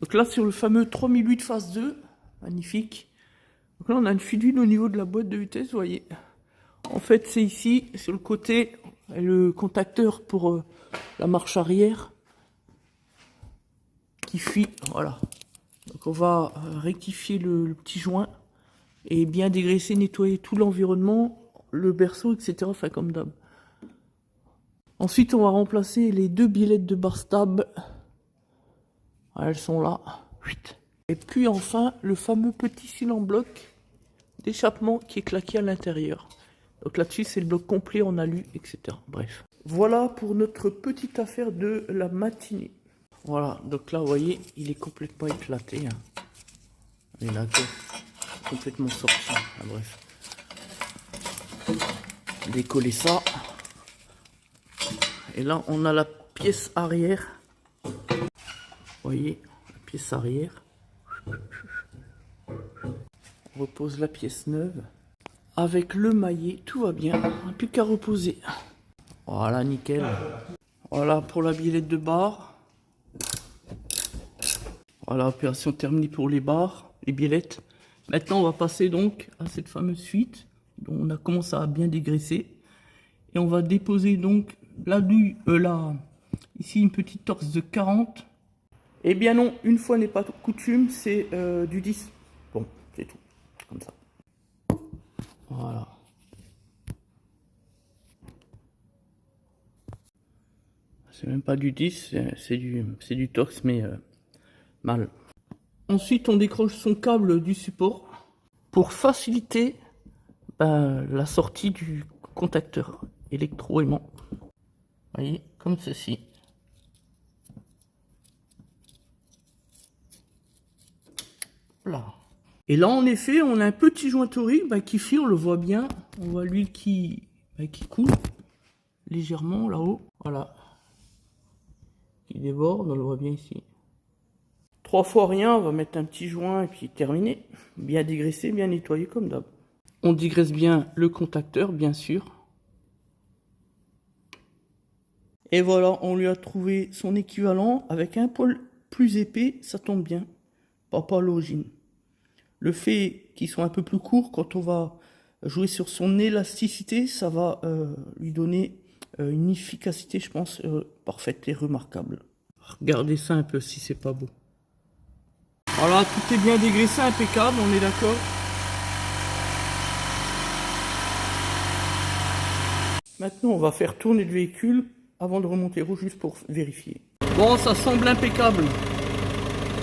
Donc là, sur le fameux 3008 phase 2, magnifique. Donc là, on a une fuite d'huile au niveau de la boîte de vitesse, vous voyez. En fait, c'est ici, sur le côté, le contacteur pour la marche arrière qui fuit, voilà. Donc on va rectifier le petit joint et bien dégraisser, nettoyer tout l'environnement, le berceau, etc. Enfin, comme d'hab. Ensuite, on va remplacer les deux billettes de bar stab. Elles sont là. Et puis enfin, le fameux petit cil en bloc d'échappement qui est claqué à l'intérieur. Donc là-dessus, c'est le bloc complet en alu, etc. Bref. Voilà pour notre petite affaire de la matinée. Voilà, donc là, vous voyez, il est complètement éclaté. Hein. Et là, complètement sorti. Ah, bref. Décoller ça. Et là, on a la pièce arrière. Vous voyez, la pièce arrière. On repose la pièce neuve. Avec le maillet, tout va bien. On n'a plus qu'à reposer. Voilà, nickel. Voilà pour la billette de bar. Voilà, opération terminée pour les barres, les billettes. Maintenant, on va passer donc à cette fameuse fuite dont on a commencé à bien dégraisser. Et on va déposer donc ici une petite torse de 40. Eh bien non, une fois n'est pas coutume, c'est du 10. Bon, c'est tout, comme ça. Voilà. C'est même pas du 10, c'est du torx, mais mal. Ensuite, on décroche son câble du support pour faciliter la sortie du contacteur électro-aimant. Vous voyez, comme ceci. Là. Et là, en effet, on a un petit joint torique qui file, on le voit bien. On voit l'huile qui coule légèrement là-haut. Voilà. Qui déborde, on le voit bien ici. 3 fois rien, on va mettre un petit joint et puis terminer. Bien dégraissé, bien nettoyé comme d'hab. On dégraisse bien le contacteur, bien sûr. Et voilà, on lui a trouvé son équivalent avec un poil plus épais, ça tombe bien. Pas à l'origine. Le fait qu'il soit un peu plus court, quand on va jouer sur son élasticité, ça va lui donner une efficacité, je pense, parfaite et remarquable. Regardez ça un peu si c'est pas beau. Voilà, tout est bien dégraissé, impeccable, on est d'accord. Maintenant, on va faire tourner le véhicule avant de remonter rouge juste pour vérifier. Bon, ça semble impeccable.